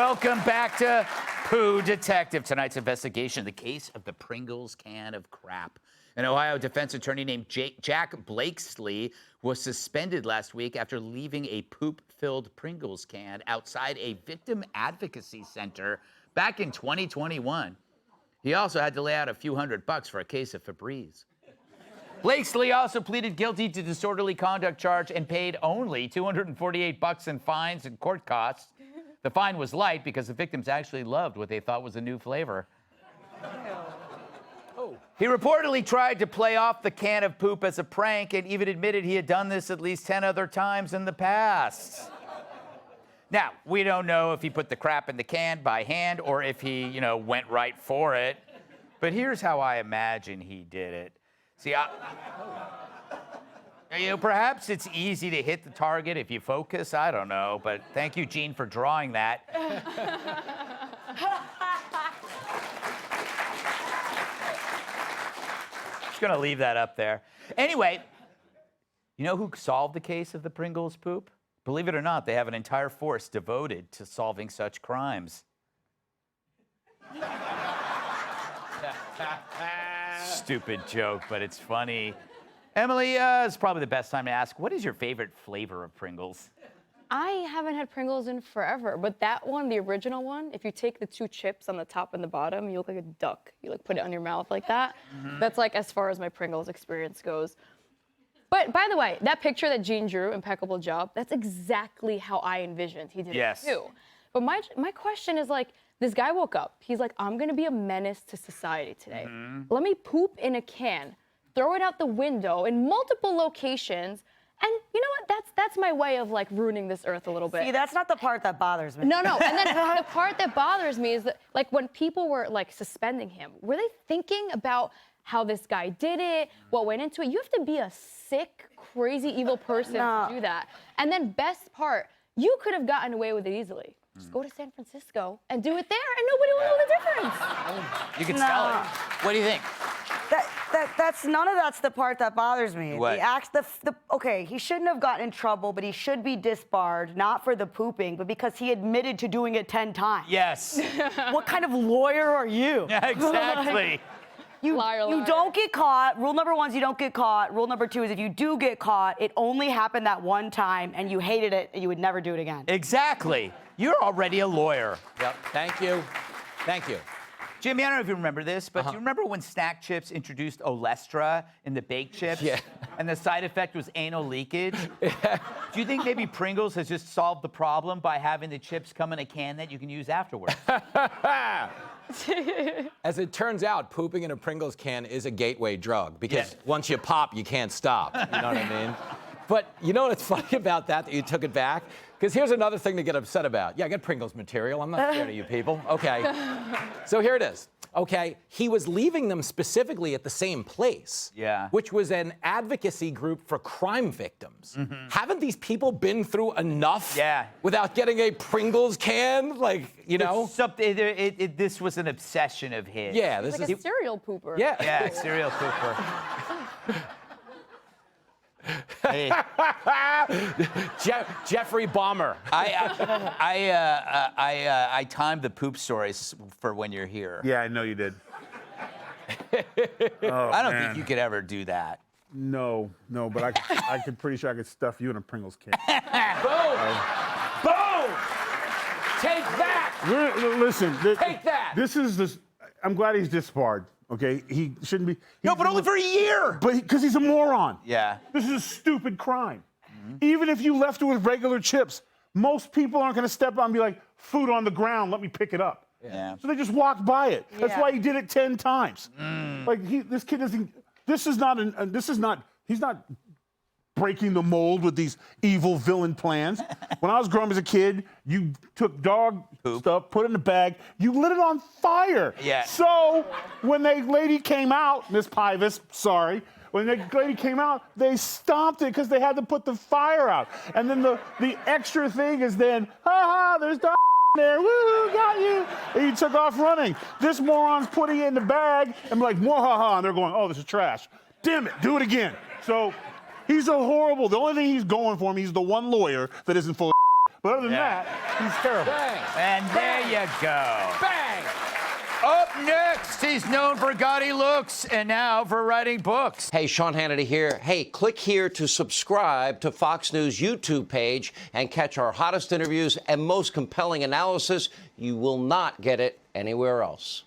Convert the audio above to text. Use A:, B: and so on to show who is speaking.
A: Welcome back to Pooh Detective. Tonight's investigation, the case of the Pringles can of crap. An Ohio defense attorney named Jack Blakesley was suspended last week after leaving a poop-filled Pringles can outside a victim advocacy center back in 2021. He also had to lay out a few $100 for a case of Febreze. Blakesley also pleaded guilty to disorderly conduct charge and paid only $248 in fines and court costs. The fine was light because the victims actually loved what they thought was a new flavor. He reportedly tried to play off the can of poop as a prank and even admitted he had done this at least 10 other times in the past. Now, we don't know if he put the crap in the can by hand or if he, went right for it. But here's how I imagine he did it. See, perhaps it's easy to hit the target if you focus. I don't know, but thank you, Gene, for drawing that. Just gonna leave that up there. Anyway, you know who solved the case of the Pringles poop? Believe it or not, they have an entire force devoted to solving such crimes. Stupid joke, but it's funny. Emily, it's probably the best time to ask, what is your favorite flavor of Pringles?
B: I haven't had Pringles in forever, but that one, the original one, if you take the two chips on the top and the bottom, you look like a duck. You put it on your mouth like that. Mm-hmm. That's as far as my Pringles experience goes. But by the way, that picture that Gene drew, impeccable job, that's exactly how I envisioned he did it too. But my question is this guy woke up. He's like, I'm gonna be a menace to society today. Mm-hmm. Let me poop in a can, throw it out the window in multiple locations, and you know what? That's my way of ruining this earth a little bit.
C: See, that's not the part that bothers me.
B: No. And then the part that bothers me is that when people were suspending him, were they thinking about how this guy did it, what went into it? You have to be a sick, crazy, evil person to do that. And then best part, you could have gotten away with it easily. Just go to San Francisco and do it there, and nobody will know the difference.
A: You can sell it. What do you think?
C: None of that's the part that bothers me.
A: What?
C: Okay, he shouldn't have gotten in trouble, but he should be disbarred, not for the pooping, but because he admitted to doing it 10 times.
A: Yes.
C: What kind of lawyer are you?
A: Yeah, exactly.
C: You don't get caught. Rule number 1 is you don't get caught. Rule number 2 is if you do get caught, it only happened that one time, and you hated it, and you would never do it again.
A: Exactly. You're already a lawyer.
D: Yep. Thank you. Thank you.
A: Jimmy, I don't know if you remember this, but do you remember when Snack Chips introduced Olestra in the baked chips?
D: Yeah.
A: And the side effect was anal leakage? Yeah. Do you think maybe Pringles has just solved the problem by having the chips come in a can that you can use afterwards?
D: As it turns out, pooping in a Pringles can is a gateway drug because once you pop, you can't stop. You know what I mean? But you know what's funny about that you took it back? Because here's another thing to get upset about. Yeah, I got Pringles material. I'm not scared of you people. Okay. So here it is. Okay, he was leaving them specifically at the same place.
A: Yeah.
D: Which was an advocacy group for crime victims. Mm-hmm. Haven't these people been through enough without getting a Pringles can?
A: This was an obsession of his.
D: Yeah,
B: this is a serial pooper.
D: Yeah.
A: Yeah, serial pooper. Hey.
D: Jeffrey Bomber.
A: I timed the poop stories for when you're here.
E: Yeah, I know you did.
A: I don't think you could ever do that.
E: No, but I could pretty sure I could stuff you in a Pringles can.
D: Boom! Boom! Take that!
E: Listen,
D: take that!
E: I'm glad he's disbarred. Okay, he shouldn't be.
A: No, but only for a year.
E: But because he's a moron.
A: Yeah.
E: This is a stupid crime. Mm-hmm. Even if you left it with regular chips, most people aren't going to step out and be like, "Food on the ground, let me pick it up."
A: Yeah.
E: So they just walked by it. That's why he did it 10 times. This kid isn't. He's not breaking the mold with these evil villain plans. When I was growing up as a kid, you took dog stuff, put it in a bag, you lit it on fire.
A: Yeah.
E: So when the lady came out, Miss Pivus, sorry, when the lady came out, they stopped it because they had to put the fire out. And then the extra thing is then, there's dog there, woo, got you. And he took off running. This moron's putting it in the bag and like, mwahaha, and they're going, oh, this is trash. Damn it, do it again. So he's the only thing he's going for him, he's the one lawyer that isn't full of. But other than that, he's terrible.
A: And there you go.
D: Bang!
A: Up next, he's known for gaudy looks and now for writing books.
F: Hey, Sean Hannity here. Hey, click here to subscribe to Fox News YouTube page and catch our hottest interviews and most compelling analysis. You will not get it anywhere else.